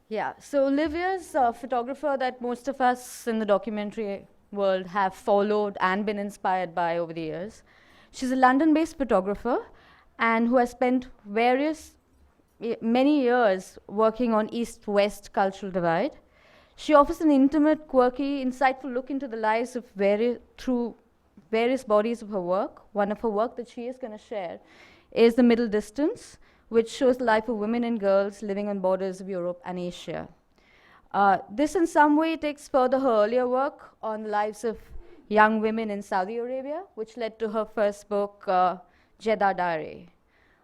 Yeah, so Olivia's a photographer that most of us in the documentary world have followed and been inspired by over the years. She's a London-based photographer and who has spent many years working on East-West cultural divide. She offers an intimate, quirky, insightful look into the lives of through various bodies of her work. One of her work that she is going to share is The Middle Distance, which shows the life of women and girls living on borders of Europe and Asia. This in some way takes further her earlier work on the lives of young women in Saudi Arabia, which led to her first book, Jeddah Diary.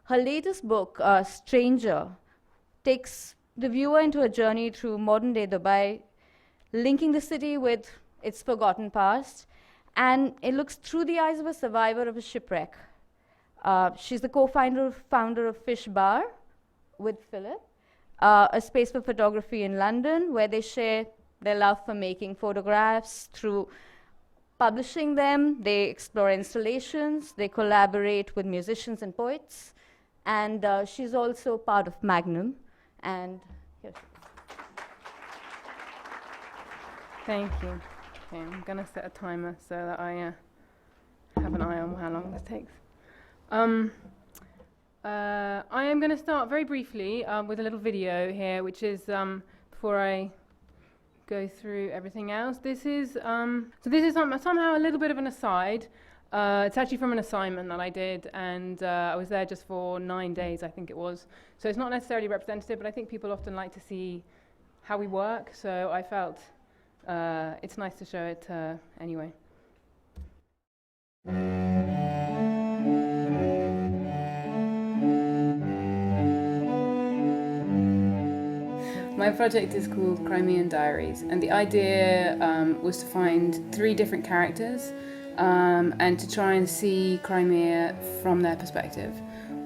Her latest book, Stranger, takes the viewer into a journey through modern-day Dubai, linking the city with its forgotten past, and it looks through the eyes of a survivor of a shipwreck. She's the co-founder of Fish Bar with Philip, a space for photography in London, where they share their love for making photographs through publishing them. They explore installations, they collaborate with musicians and poets, and she's also part of Magnum. And here. Thank you. Okay, I'm going to set a timer so that I have an eye on how long this takes. I am going to start very briefly with a little video here, which is before I go through everything else. This is somehow a little bit of an aside. It's actually from an assignment that I did, and I was there just for 9 days, I think it was. So it's not necessarily representative, but I think people often like to see how we work. So I felt it's nice to show it anyway. My project is called Crimean Diaries, and the idea was to find 3 different characters and to try and see Crimea from their perspective.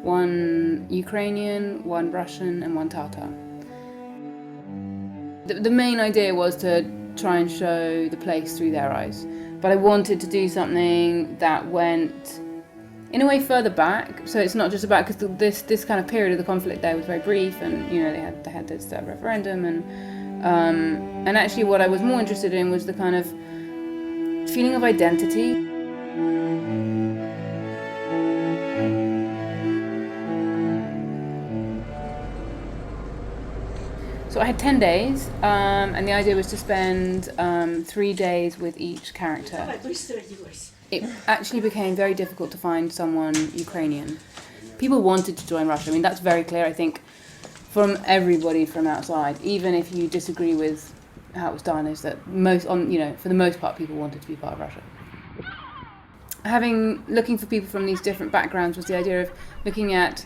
One Ukrainian, one Russian, and one Tatar. The main idea was to try and show the place through their eyes, but I wanted to do something that went in a way further back, so it's not just about, because this kind of period of the conflict there was very brief, and you know they had this referendum, and actually what I was more interested in was the kind of feeling of identity. So I had 10 days, and the idea was to spend 3 days with each character. It actually became very difficult to find someone Ukrainian. People wanted to join Russia. I mean, that's very clear, I think, from everybody from outside. Even if you disagree with how it was done, is that for the most part, people wanted to be part of Russia. Looking for people from these different backgrounds was the idea of looking at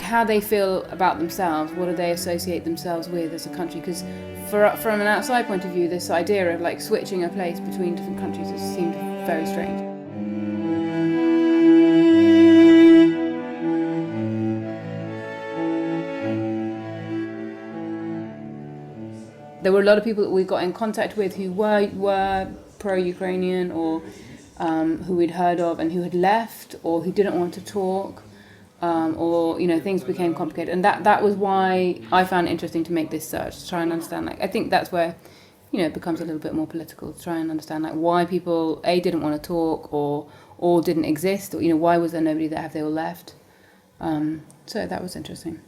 how they feel about themselves, what do they associate themselves with as a country, because from an outside point of view, this idea of like switching a place between different countries has seemed very strange. There were a lot of people that we got in contact with who were pro-Ukrainian, or who we'd heard of and who had left, or who didn't want to talk. Or things became complicated, and that was why I found it interesting to make this search, to try and understand. I think that's where it becomes a little bit more political, to try and understand why people didn't want to talk, or didn't exist, or why was there nobody there if they all left. So that was interesting.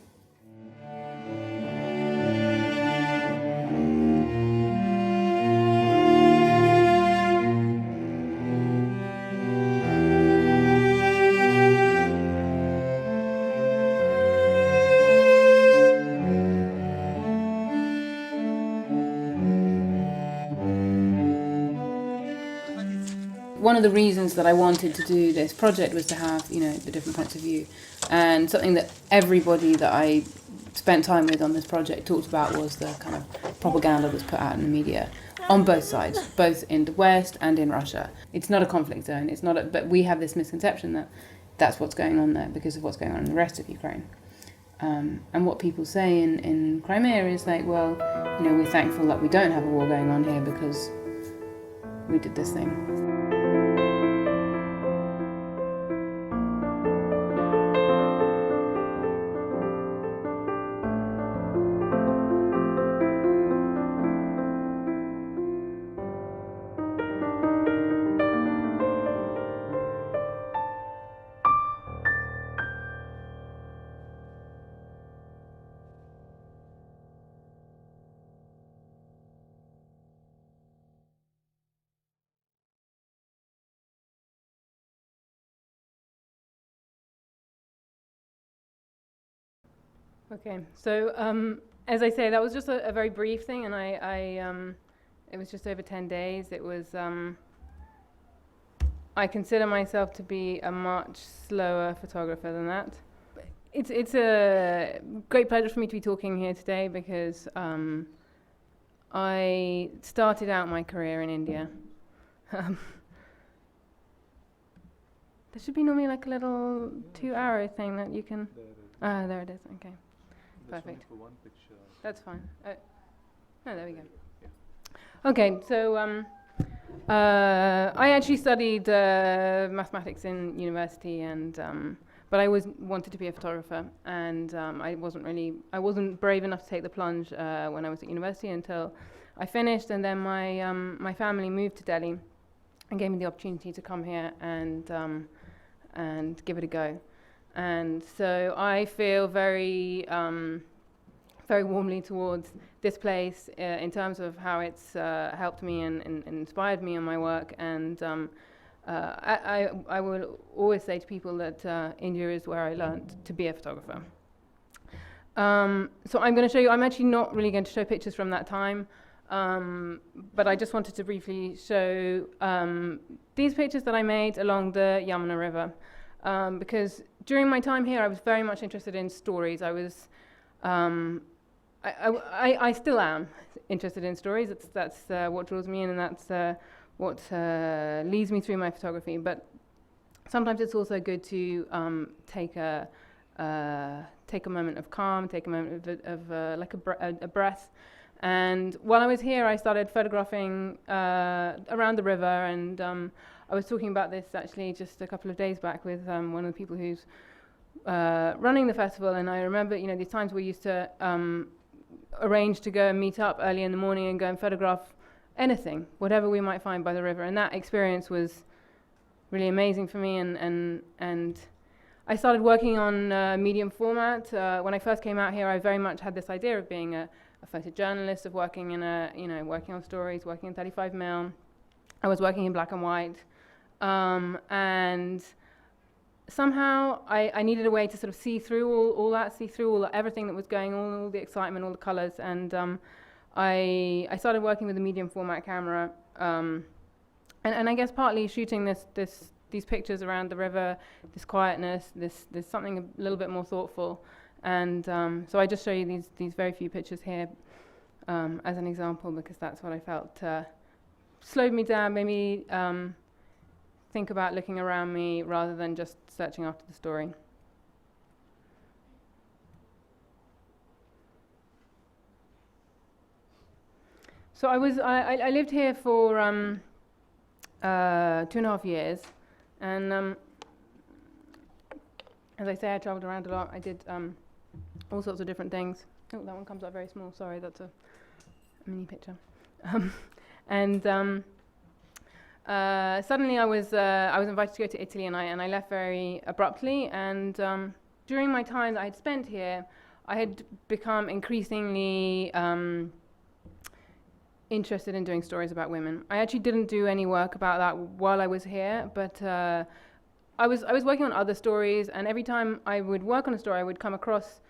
One of the reasons that I wanted to do this project was to have, the different points of view. And something that everybody that I spent time with on this project talked about was the kind of propaganda that's put out in the media on both sides, both in the West and in Russia. It's not a conflict zone. But we have this misconception that that's what's going on there because of what's going on in the rest of Ukraine. And what people say in Crimea is we're thankful that we don't have a war going on here because we did this thing. Okay, so as I say, that was just a very brief thing, and it was just over 10 days. It was, I consider myself to be a much slower photographer than that. It's a great pleasure for me to be talking here today because I started out my career in India. There should be normally like a little 2-arrow thing that you can. There it is. Okay, perfect. For one picture. That's fine. No, there we go. Okay, so I actually studied mathematics in university, and but I always wanted to be a photographer, and I wasn't brave enough to take the plunge when I was at university until I finished, and then my family moved to Delhi and gave me the opportunity to come here and give it a go. And so I feel very very warmly towards this place in terms of how it's helped me and inspired me in my work. And I will always say to people that India is where I learned to be a photographer. So I'm going to show you, I'm actually not really going to show pictures from that time, but I just wanted to briefly show these pictures that I made along the Yamuna River. Because during my time here, I was very much interested in stories. I still am interested in stories. That's what draws me in, and that's what leads me through my photography. But sometimes it's also good to take a moment of calm, take a moment of like a breath. And while I was here, I started photographing around the river, and I was talking about this actually just a couple of days back with one of the people who's running the festival. And I remember, these times we used to arrange to go and meet up early in the morning and go and photograph anything, whatever we might find by the river. And that experience was really amazing for me. And I started working on medium format. When I first came out here, I very much had this idea of being a photojournalist, of working in working on stories, working in 35mm. I was working in black and white. And somehow I needed a way to sort of see through all that, everything that was going on, all the excitement, all the colours. And I started working with a medium format camera. And I guess partly shooting these pictures around the river, this quietness, this something a little bit more thoughtful. And so I just show you these very few pictures here as an example, because that's what I felt slowed me down, made me think about looking around me rather than just searching after the story. So I lived here for 2.5 years, and as I say, I travelled around a lot. I did all sorts of different things. Oh, that one comes up very small. Sorry, that's a mini picture. And suddenly I was invited to go to Italy, and I left very abruptly. And during my time that I had spent here, I had become increasingly interested in doing stories about women. I actually didn't do any work about that while I was here, but I was working on other stories, and every time I would work on a story, I would come across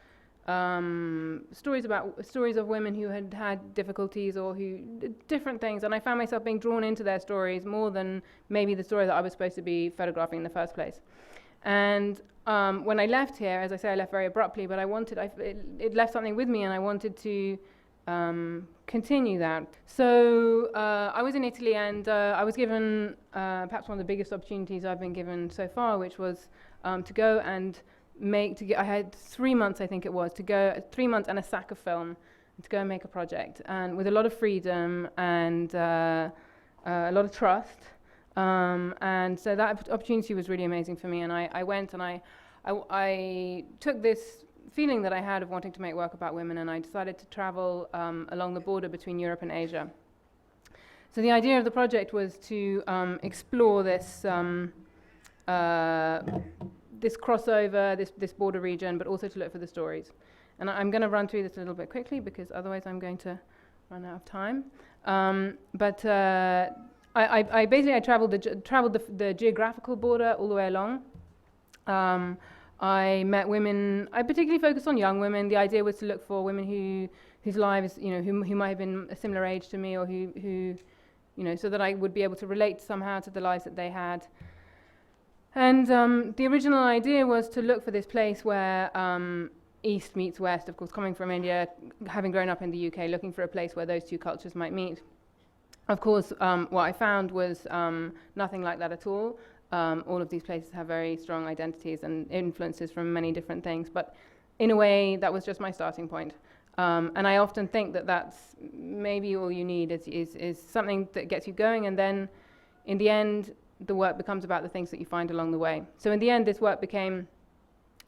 stories of women who had had difficulties or who different things, and I found myself being drawn into their stories more than maybe the story that I was supposed to be photographing in the first place. And when I left here, as I say, I left very abruptly, but it left something with me, and I wanted to continue that. So I was in Italy, and I was given perhaps one of the biggest opportunities I've been given so far, which was to go and I had 3 months, I think it was, to go 3 months and a sack of film to go and make a project, and with a lot of freedom and a lot of trust. And so that opportunity was really amazing for me, and I went and I took this feeling that I had of wanting to make work about women, and I decided to travel along the border between Europe and Asia. So the idea of the project was to explore this crossover, this border region, but also to look for the stories. And I'm going to run through this a little bit quickly, because otherwise I'm going to run out of time. But I basically traveled the geographical border all the way along. I met women. I particularly focused on young women. The idea was to look for women whose lives, who might have been a similar age to me, or who so that I would be able to relate somehow to the lives that they had. And the original idea was to look for this place where East meets West. Of course, coming from India, having grown up in the UK, looking for a place where those two cultures might meet. Of course, what I found was nothing like that at all. All of these places have very strong identities and influences from many different things, but in a way, that was just my starting point. And I often think that that's maybe all you need is something that gets you going, and then in the end, the work becomes about the things that you find along the way. So in the end, this work became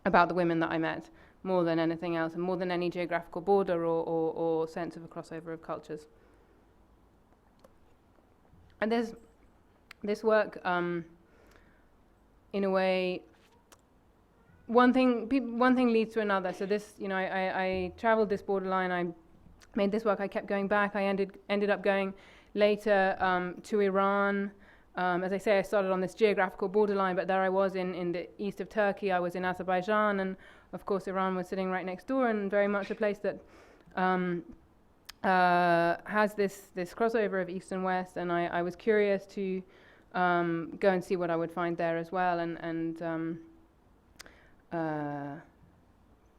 about the women that I met more than anything else, and more than any geographical border or sense of a crossover of cultures. And there's this work, in a way, one thing leads to another. So this, I traveled this borderline. I made this work. I kept going back. I ended up going later to Iran. As I say, I started on this geographical borderline, but there I was in the east of Turkey. I was in Azerbaijan, and of course Iran was sitting right next door, and very much a place that has this crossover of East and West. And I was curious to go and see what I would find there as well, and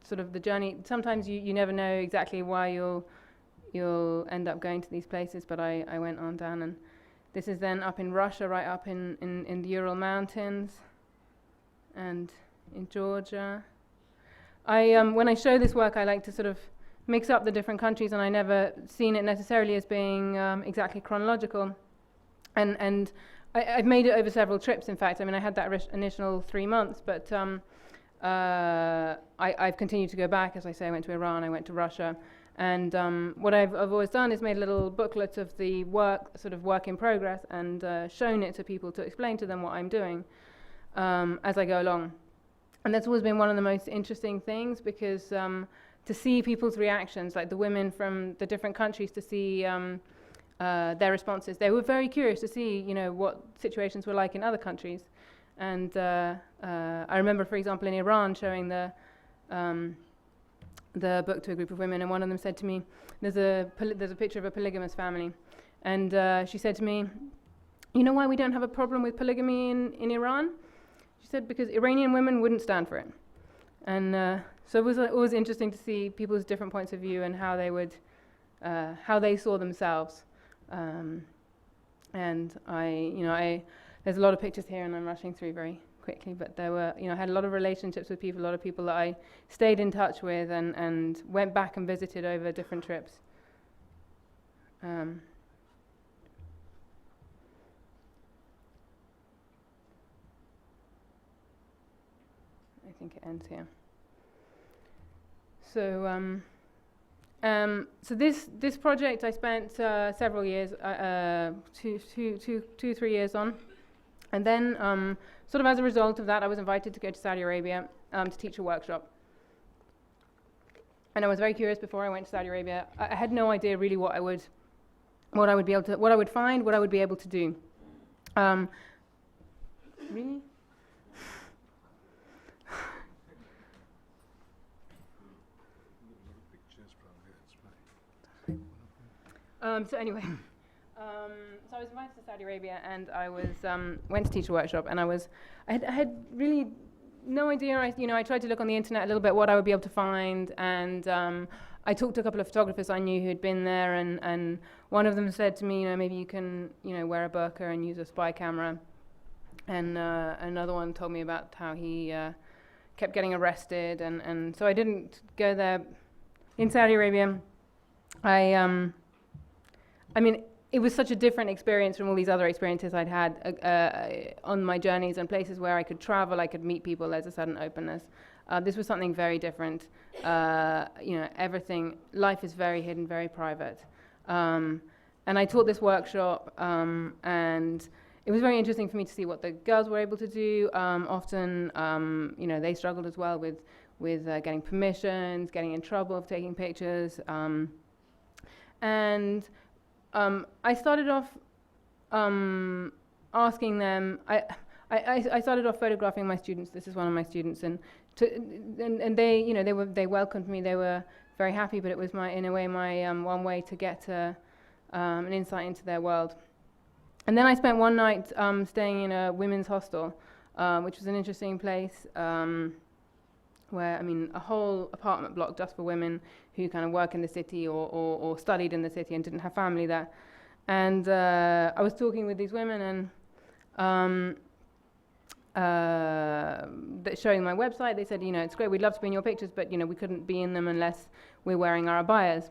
sort of the journey. Sometimes you never know exactly why you'll end up going to these places, but I went on down, and this is then up in Russia, right up in the Ural Mountains, and in Georgia. When I show this work, I like to sort of mix up the different countries, and I never seen it necessarily as being exactly chronological, and I've made it over several trips. In fact, I mean, I had that initial 3 months, but I've continued to go back. As I say, I went to Iran, I went to Russia. And what I've always done is made little booklets of the work in progress, and shown it to people to explain to them what I'm doing as I go along. And that's always been one of the most interesting things, because to see people's reactions, like the women from the different countries, to see their responses. They were very curious to see, what situations were like in other countries. And I remember, for example, in Iran, showing the book to a group of women, and one of them said to me, there's a picture of a polygamous family, and she said to me, you know why we don't have a problem with polygamy in Iran? She said, because Iranian women wouldn't stand for it. And so it was always interesting to see people's different points of view and how they saw themselves. And there's a lot of pictures here, and I'm rushing through very quickly, but there were, I had a lot of relationships with people, a lot of people that I stayed in touch with, and went back and visited over different trips. I think it ends here. So this project I spent several years, 3 years on. And then, sort of as a result of that, I was invited to go to Saudi Arabia to teach a workshop. And I was very curious before I went to Saudi Arabia. I had no idea really what I would find, what I would be able to do. Really? So anyway. So I was invited to Saudi Arabia, and I was went to teach a workshop, and I had really no idea. I tried to look on the internet a little bit what I would be able to find, and I talked to a couple of photographers I knew who had been there, and one of them said to me, maybe you can wear a burqa and use a spy camera, and another one told me about how he kept getting arrested, and so I didn't go there. In Saudi Arabia, I mean, it was such a different experience from all these other experiences I'd had on my journeys, and places where I could travel, I could meet people. There's a sudden openness. This was something very different. Everything, life is very hidden, very private. And I taught this workshop, and it was very interesting for me to see what the girls were able to do. Often, they struggled as well with getting permissions, getting in trouble for taking pictures, and I started off asking them. I started off photographing my students. This is one of my students, and they, you know, they welcomed me. They were very happy, but it was in a way my one way to get an insight into their world. And then I spent one night staying in a women's hostel, which was an interesting place, where, I mean, a whole apartment block just for women who kind of work in the city or studied in the city and didn't have family there. And I was talking with these women, and showing my website. They said, you know, it's great, we'd love to be in your pictures, but, you know, we couldn't be in them unless we're wearing our abayas.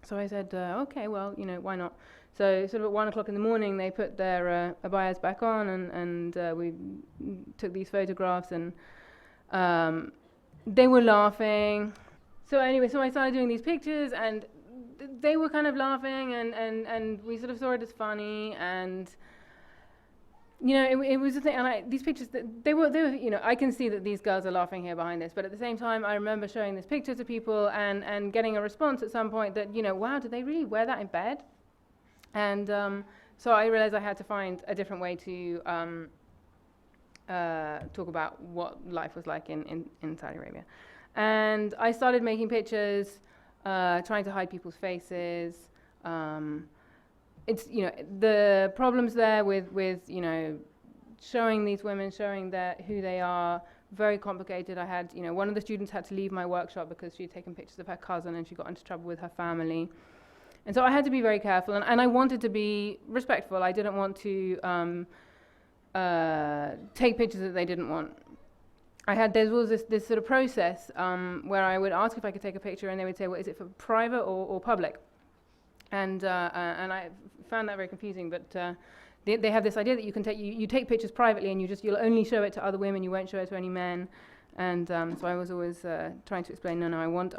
So I said, okay, well, you know, why not? So sort of at 1 o'clock in the morning, they put their abayas back on, and we took these photographs, and they were laughing. So anyway, so I started doing these pictures, and they were kind of laughing, and we sort of saw it as funny, and you know, it was a thing. And these pictures, they were, you know, I can see that these girls are laughing here behind this, but at the same time, I remember showing this picture to people and getting a response at some point that, you know, wow, did they really wear that in bed? And so I realized I had to find a different way to talk about what life was like in Saudi Arabia. And I started making pictures, trying to hide people's faces. It's, you know, the problems there with you know, showing these women, showing who they are, very complicated. I had, you know, one of the students had to leave my workshop because she'd taken pictures of her cousin and she got into trouble with her family. And so I had to be very careful, and I wanted to be respectful. I didn't want to take pictures that they didn't want. There was this sort of process where I would ask if I could take a picture, and they would say, well, is it for private or public? And I found that very confusing, but they have this idea that you can you take pictures privately, and you'll only show it to other women, you won't show it to any men. And so I was always trying to explain, no, I want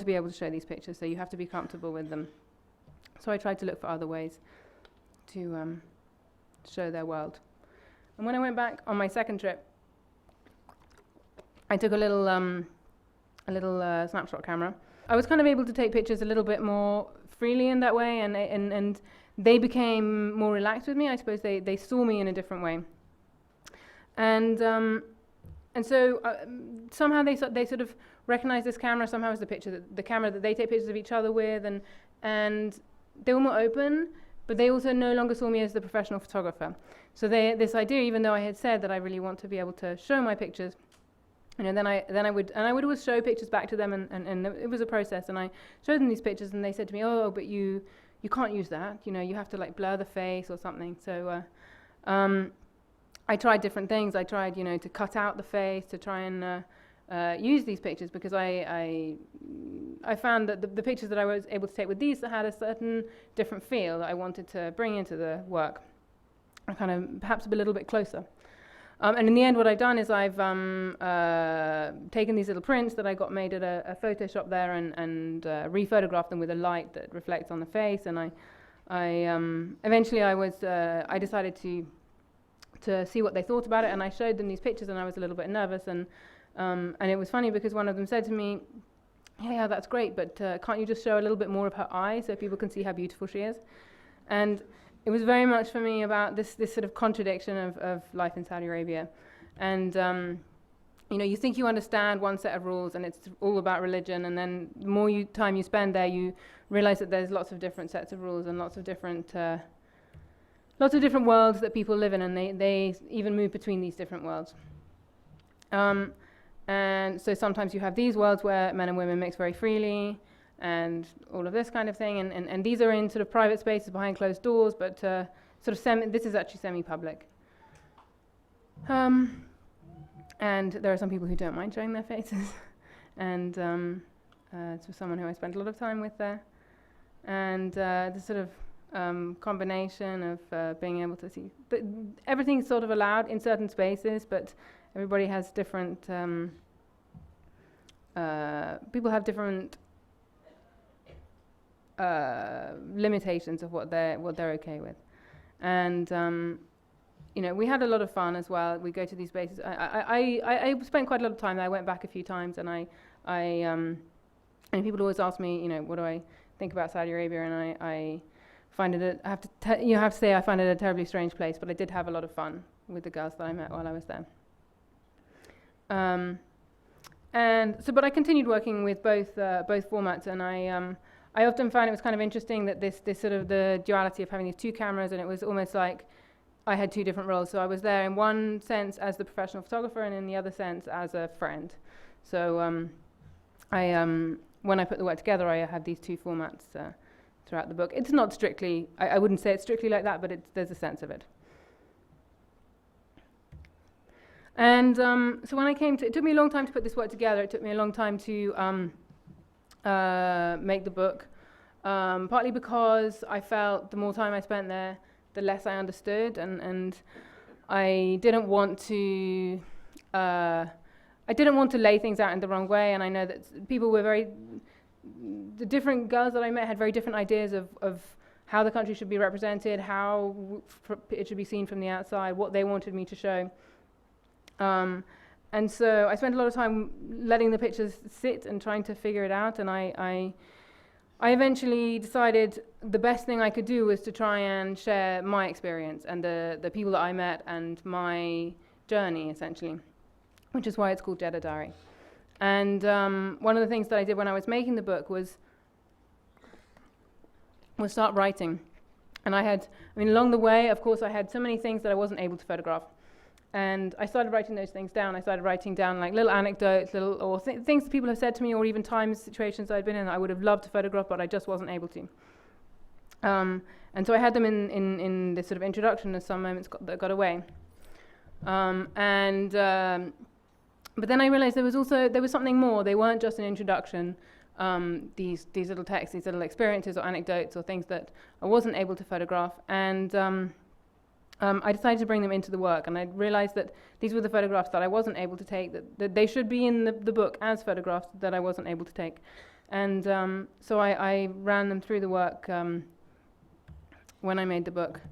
to be able to show these pictures, so you have to be comfortable with them. So I tried to look for other ways to show their world. And when I went back on my second trip, I took a little snapshot camera. I was kind of able to take pictures a little bit more freely in that way, and they became more relaxed with me. I suppose they saw me in a different way. And so somehow they sort of recognized this camera somehow as the camera that they take pictures of each other with, and they were more open, but they also no longer saw me as the professional photographer. So this idea, even though I had said that I really want to be able to show my pictures, you know, then I would always show pictures back to them, and it was a process, and I showed them these pictures, and they said to me, oh, but you can't use that, you know, you have to like blur the face or something. So I tried different things. I tried, you know, to cut out the face, to try and use these pictures, because I found that the pictures that I was able to take with these had a certain different feel that I wanted to bring into the work, and kind of perhaps a little bit closer. And in the end, what I've done is I've taken these little prints that I got made at a photo shop there, and rephotographed them with a light that reflects on the face. And eventually I decided to see what they thought about it, and I showed them these pictures, and I was a little bit nervous, and it was funny because one of them said to me, yeah, that's great, but can't you just show a little bit more of her eye so people can see how beautiful she is? And it was very much for me about this sort of contradiction of life in Saudi Arabia. And you know, you think you understand one set of rules, and it's all about religion, and then the more time you spend there, you realize that there's lots of different sets of rules and lots of different worlds that people live in, and they even move between these different worlds. And so sometimes you have these worlds where men and women mix very freely, and all of this kind of thing, and these are in sort of private spaces behind closed doors, but sort of this is actually semi-public. And there are some people who don't mind showing their faces, and it's someone who I spent a lot of time with there, and the sort of combination of being able to see everything's sort of allowed in certain spaces, but everybody has different people have different limitations of what they're okay with. And you know, we had a lot of fun as well. We go to these spaces. I spent quite a lot of time there. I went back a few times, and and people always ask me, you know, what do I think about Saudi Arabia? And I find it. I have to say, I find it a terribly strange place. But I did have a lot of fun with the girls that I met while I was there. But I continued working with both formats, and I often found it was kind of interesting that this sort of the duality of having these two cameras, and it was almost like I had two different roles. So I was there in one sense as the professional photographer, and in the other sense as a friend. So when I put the work together, I had these two formats throughout the book. It's not strictly, I wouldn't say it's strictly like that, but there's a sense of it. And so when I came to, it took me a long time to put this work together. It took me a long time to make the book, partly because I felt the more time I spent there, the less I understood, and I didn't want to lay things out in the wrong way. And I know that people were the different girls that I met had very different ideas of how the country should be represented, how it should be seen from the outside, what they wanted me to show. And so I spent a lot of time letting the pictures sit and trying to figure it out, and I eventually decided the best thing I could do was to try and share my experience and the people that I met and my journey, essentially, which is why it's called Jeddah Diary. And one of the things that I did when I was making the book was start writing. And along the way, of course, I had so many things that I wasn't able to photograph. And I started writing those things down. I started writing down like little anecdotes, things that people have said to me, or even times, situations I'd been in that I would have loved to photograph, but I just wasn't able to. And so I had them in this sort of introduction as some moments that got away. But then I realized there was something more. They weren't just an introduction. These little texts, these little experiences or anecdotes or things that I wasn't able to photograph. And I decided to bring them into the work, and I realized that these were the photographs that I wasn't able to take, that they should be in the book as photographs that I wasn't able to take. And so I ran them through the work when I made the book,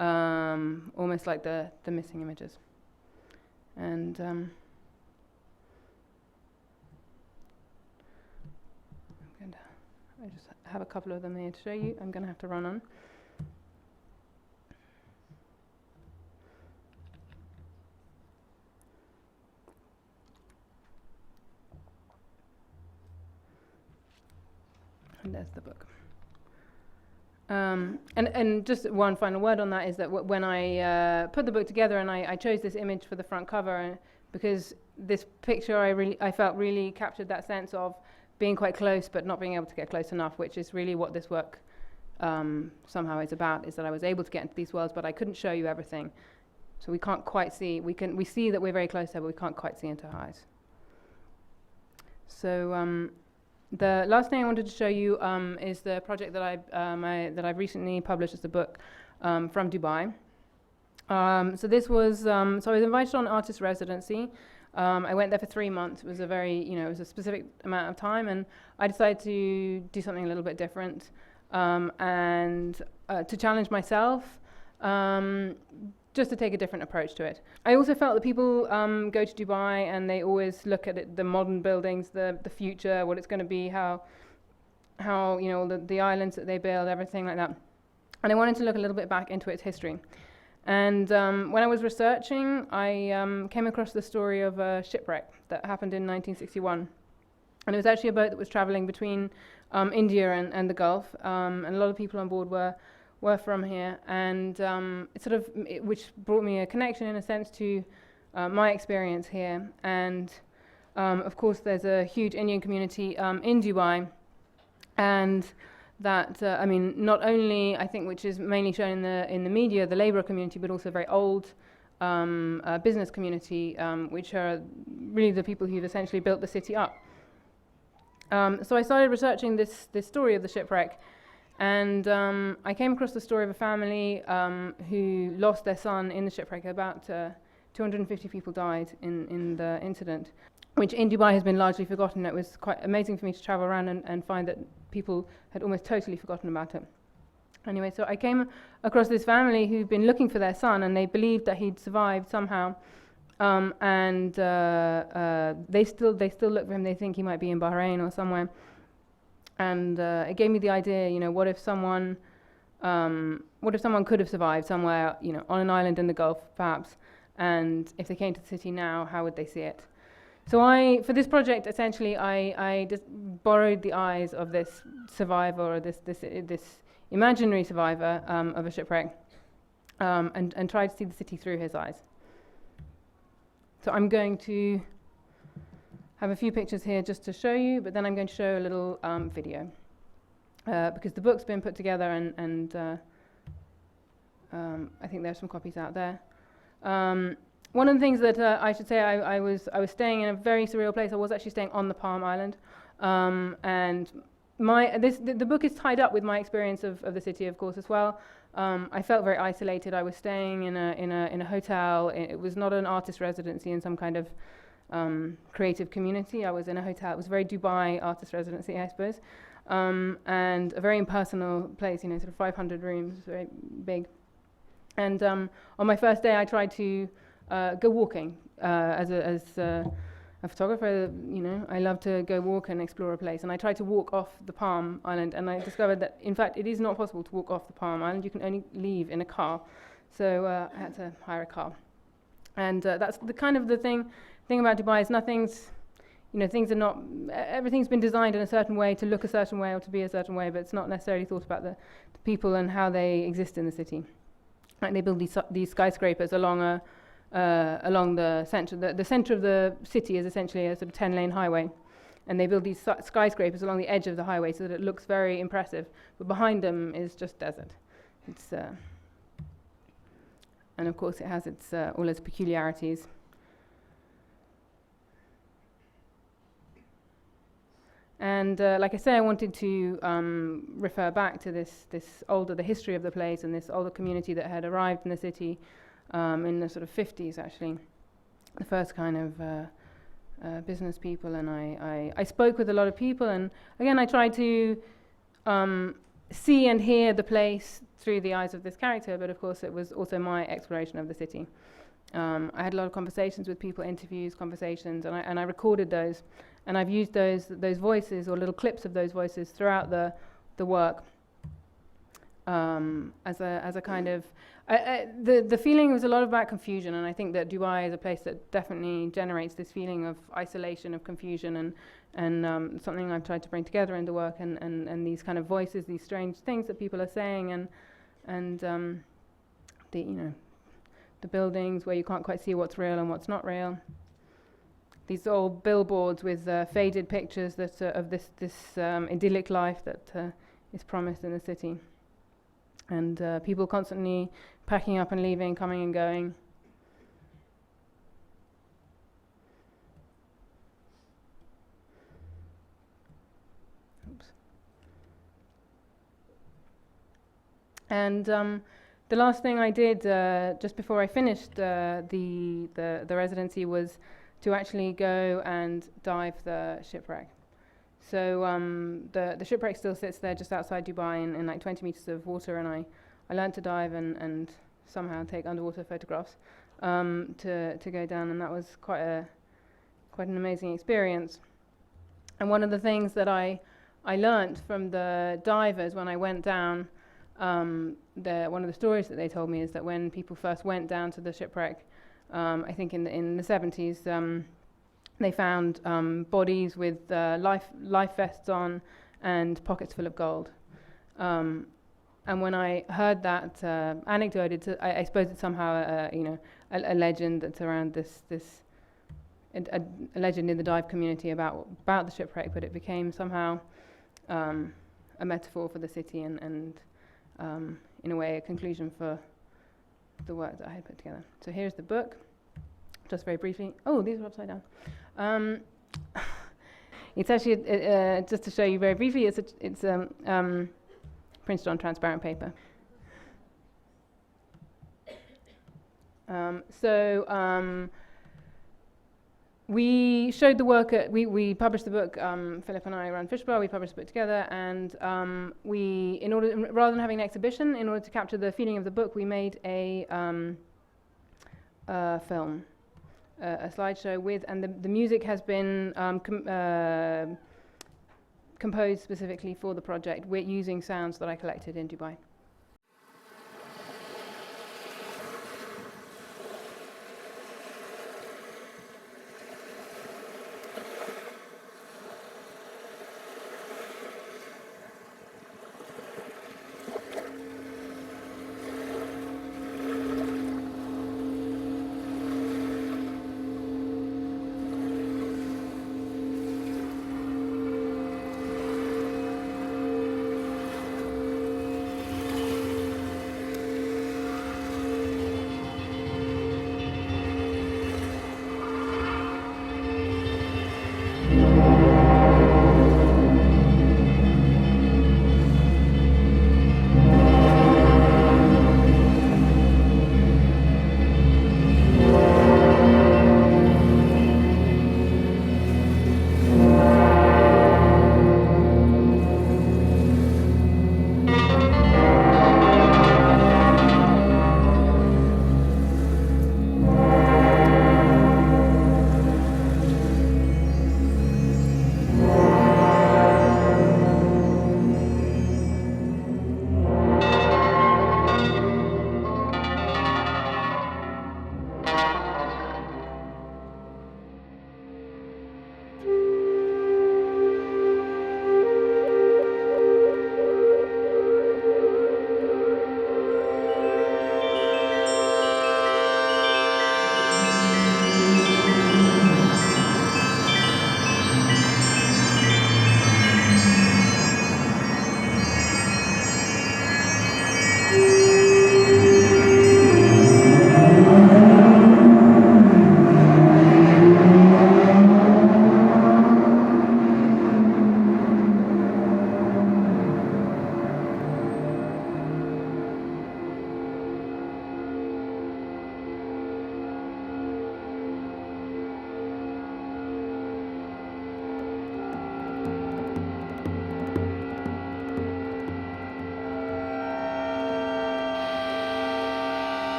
almost like the missing images. And I just have a couple of them here to show you. I'm going to have to run on. And there's the book. And just one final word on that is that when I put the book together, and I chose this image for the front cover, because this picture I felt really captured that sense of being quite close but not being able to get close enough, which is really what this work somehow is about, is that I was able to get into these worlds, but I couldn't show you everything. So we can't quite see, we see that we're very close there, but we can't quite see into her eyes. So the last thing I wanted to show you is the project that I've recently published as a book from Dubai. So this was, so I was invited on artist residency. I went there for 3 months. It was it was a specific amount of time, and I decided to do something a little bit different and to challenge myself, just to take a different approach to it. I also felt that people go to Dubai and they always look at it, the modern buildings, the future, what it's going to be, how the islands that they build, everything like that. And I wanted to look a little bit back into its history. And when I was researching, I came across the story of a shipwreck that happened in 1961. And it was actually a boat that was traveling between India and the Gulf, and a lot of people on board were from here, and which brought me a connection in a sense to my experience here. And of course, there's a huge Indian community in Dubai, and that not only I think, which is mainly shown in the media, the labourer community, but also a very old business community, which are really the people who've essentially built the city up. So I started researching this story of the shipwreck, and I came across the story of a family who lost their son in the shipwreck. About 250 people died in the incident, which in Dubai has been largely forgotten. It was quite amazing for me to travel around and find that people had almost totally forgotten about it. Anyway, so I came across this family who'd been looking for their son, and they believed that he'd survived somehow. They still look for him. They think he might be in Bahrain or somewhere. And it gave me the idea, what if someone What if someone could have survived somewhere, you know, on an island in the Gulf, perhaps, and if they came to the city now, how would they see it? So for this project, essentially, I just borrowed the eyes of this survivor, or this imaginary survivor of a shipwreck, and tried to see the city through his eyes. So I'm going to have a few pictures here just to show you, but then I'm going to show a little video. Because the book's been put together, and I think there are some copies out there. One of the things that I should say, I was staying in a very surreal place. I was actually staying on the Palm Island, and the book is tied up with my experience of the city, of course, as well. I felt very isolated. I was staying in a hotel. It was not an artist residency in some kind of creative community. I was in a hotel. It was a very Dubai artist residency, I suppose, and a very impersonal place. You know, sort of 500 rooms, very big. And on my first day, I tried to go walking as a photographer. You know, I love to go walk and explore a place. And I tried to walk off the Palm Island, and I discovered that, in fact, it is not possible to walk off the Palm Island. You can only leave in a car. So I had to hire a car. And that's the kind of the thing about Dubai is nothing's, you know, things are not, everything's been designed in a certain way to look a certain way or to be a certain way, but it's not necessarily thought about the people and how they exist in the city. Like they build these skyscrapers along the center. The center of the city is essentially a sort of 10-lane highway, and they build these skyscrapers along the edge of the highway so that it looks very impressive. But behind them is just desert. It's and of course it has its all its peculiarities. And like I say, I wanted to refer back to the history of the place and this older community that had arrived in the city in the sort of 50s, actually. The first kind of business people, and I spoke with a lot of people, and again, I tried to see and hear the place through the eyes of this character, but of course it was also my exploration of the city. I had a lot of conversations with people, interviews, conversations, and I recorded those. And I've used those voices or little clips of those voices throughout the work as a kind of the feeling was a lot about confusion, and I think that Dubai is a place that definitely generates this feeling of isolation, of confusion, and something I've tried to bring together in the work, and these kind of voices, these strange things that people are saying, and the, you know, the buildings where you can't quite see what's real and what's not real. These old billboards with faded pictures that of this idyllic life that is promised in the city, and people constantly packing up and leaving, coming and going. Oops. And the last thing I did just before I finished the residency was to actually go and dive the shipwreck. So the shipwreck still sits there just outside Dubai in like 20 meters of water, and I learned to dive and somehow take underwater photographs to go down, and that was quite an amazing experience. And one of the things that I learned from the divers when I went down, one of the stories that they told me is that when people first went down to the shipwreck, I think in the 70s, they found bodies with life vests on and pockets full of gold. And when I heard that anecdote, I suppose it's somehow a legend that's around a legend in the dive community about the shipwreck, but it became somehow a metaphor for the city and in a way a conclusion for the work that I had put together. So here's the book, just very briefly. Oh, these are upside down. It's actually just to show you very briefly. It's printed on transparent paper. We showed the work we published the book. Philip and I ran Fishbowl. We published the book together, and rather than having an exhibition, in order to capture the feeling of the book, we made a film, a slideshow and the music has been composed specifically for the project. We're using sounds that I collected in Dubai.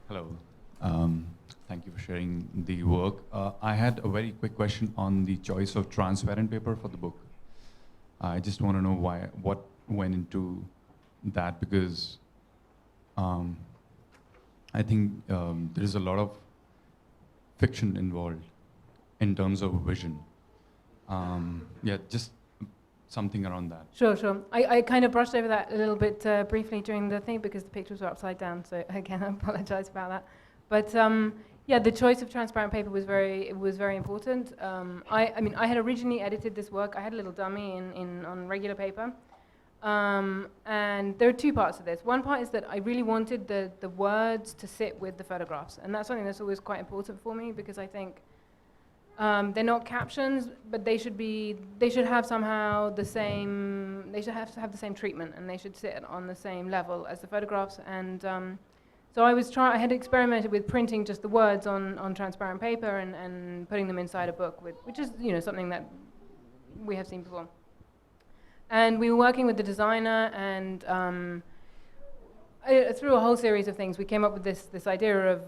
Hello. Um, Thank you for sharing the work. I had a very quick question on the choice of transparent paper for the book. I just want to know what went into that, because um, I think there is a lot of fiction involved in terms of vision. Yeah, just something around that. Sure, sure. I kind of brushed over that a little bit briefly during the thing because the pictures were upside down. So again, I apologize about that. But yeah, the choice of transparent paper was very important. I mean, I had originally edited this work. I had a little dummy on regular paper. And there are two parts to this. One part is that I really wanted the words to sit with the photographs. And that's something that's always quite important for me, because I think they're not captions, but they should have somehow the same, they should have to have the same treatment, and they should sit on the same level as the photographs. And so I had experimented with printing just the words on transparent paper and putting them inside a book, which is, you know, something that we have seen before. And we were working with the designer, and through a whole series of things, we came up with this idea of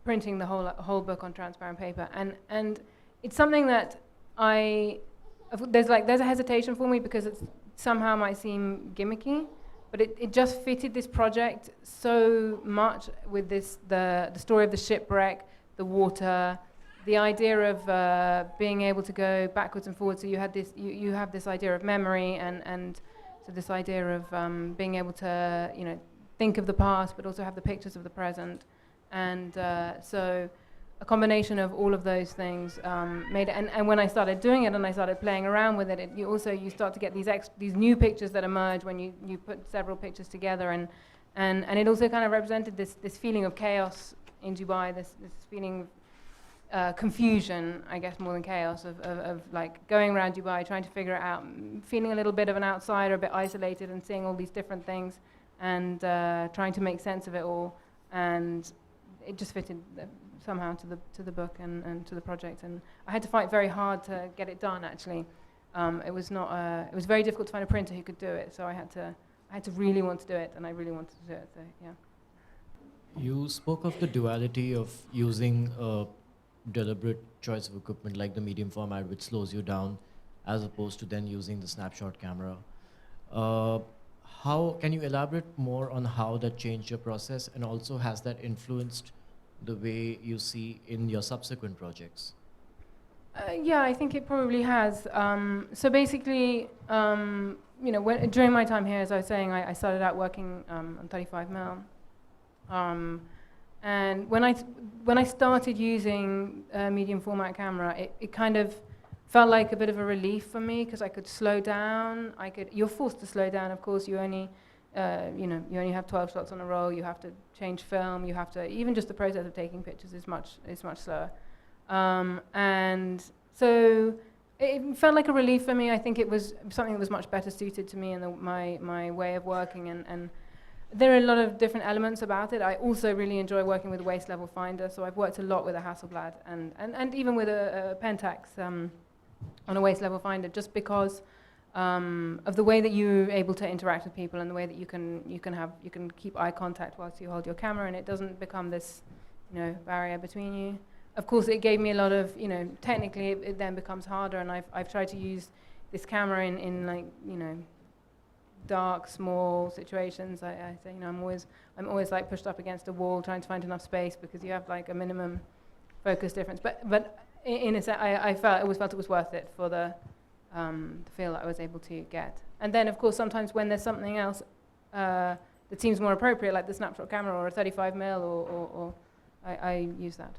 printing the whole book on transparent paper, and it's something that there's a hesitation for me, because it somehow might seem gimmicky, but it just fitted this project so much with the story of the shipwreck, the water, the idea of being able to go backwards and forwards. So you have this idea of memory, and so this idea of being able to, you know, think of the past, but also have the pictures of the present. And so a combination of all of those things made it. And when I started doing it and I started playing around with it, you start to get these new pictures that emerge when you put several pictures together. And it also kind of represented this feeling of chaos in Dubai, this feeling of confusion, I guess, more than chaos, of like going around Dubai, trying to figure it out, feeling a little bit of an outsider, a bit isolated, and seeing all these different things, and trying to make sense of it all. And it just fitted somehow to the book and to the project, and I had to fight very hard to get it done. Actually, it was very difficult to find a printer who could do it, so I had to really want to do it, and I really wanted to do it. So yeah. You spoke of the duality of using a deliberate choice of equipment like the medium format, which slows you down, as opposed to then using the snapshot camera. How can you elaborate more on how that changed your process, and also has that influenced the way you see in your subsequent projects? Yeah, I think it probably has. So basically, you know, during my time here, as I was saying, I started out working on 35mm. And when I started using a medium format camera, it kind of felt like a bit of a relief for me, because I could slow down. You're forced to slow down, of course. You only have 12 shots on a roll. You have to change film. You have to, even just the process of taking pictures is much slower. And so it felt like a relief for me. I think it was something that was much better suited to me and my way of working. And there are a lot of different elements about it. I also really enjoy working with a waist level finder. So I've worked a lot with a Hasselblad and even with a Pentax on a waist level finder, just because of the way that you're able to interact with people, and the way that you can keep eye contact whilst you hold your camera, and it doesn't become this, you know, barrier between you. Of course, it gave me a lot of, you know, technically it then becomes harder, and I've tried to use this camera in like, you know, dark, small situations. I say, you know, I'm always like pushed up against a wall trying to find enough space, because you have like a minimum focus difference. But in a sense, I always felt it was worth it for the feel that I was able to get. And then, of course, sometimes when there's something else that seems more appropriate, like the snapshot camera or a 35mm, or I use that.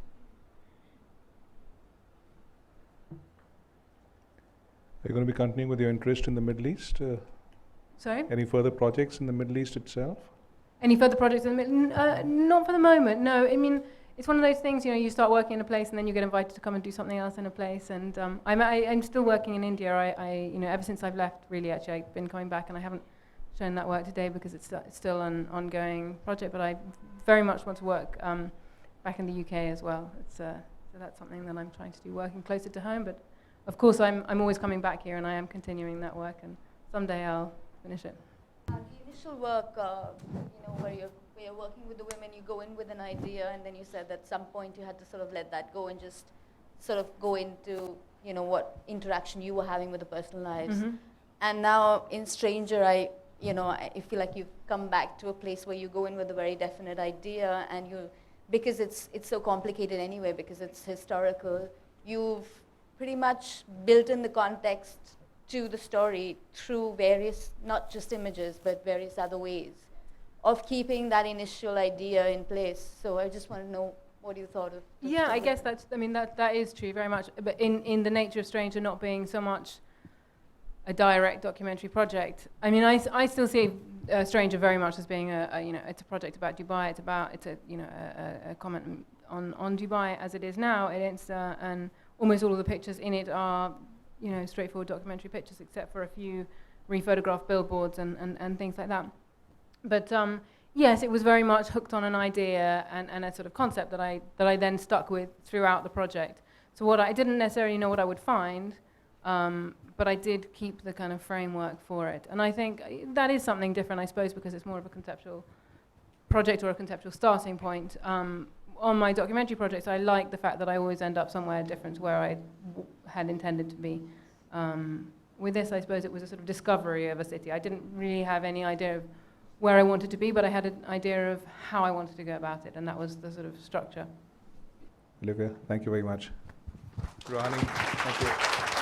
Are you going to be continuing with your interest in the Middle East? Sorry? Any further projects in the Middle East itself? Any further projects in the middle? Not for the moment, no. I mean, it's one of those things, you know, you start working in a place and then you get invited to come and do something else in a place. And I'm still working in India. You know, ever since I've left, really, actually, I've been coming back, and I haven't shown that work today because it's still an ongoing project. But I very much want to work back in the UK as well. So that's something that I'm trying to do, working closer to home. But of course, I'm always coming back here, and I am continuing that work, and someday I'll finish it. The initial work, where you're working with the women, you go in with an idea, and then you said at some point you had to sort of let that go and just sort of go into, what interaction you were having with the personal lives. Mm-hmm. And now in Stranger, I feel like you've come back to a place where you go in with a very definite idea, and because it's so complicated anyway, because it's historical, you've pretty much built in the context to the story through various, not just images, but various other ways of keeping that initial idea in place. So I just want to know what you thought of. Yeah, I guess that is true very much. But in the nature of Stranger not being so much a direct documentary project, I mean, I still see Stranger very much as being it's a project about Dubai. It's a comment on Dubai as it is now. And almost all of the pictures in it are straightforward documentary pictures, except for a few rephotographed billboards and things like that. But yes, it was very much hooked on an idea and a sort of concept that I then stuck with throughout the project. So I didn't necessarily know what I would find, but I did keep the kind of framework for it. And I think that is something different, I suppose, because it's more of a conceptual project or a conceptual starting point. On my documentary projects, I like the fact that I always end up somewhere different to where I had intended to be. With this, I suppose it was a sort of discovery of a city. I didn't really have any idea of where I wanted to be, but I had an idea of how I wanted to go about it, and that was the sort of structure. Olivia, thank you very much. Rouhani, thank you.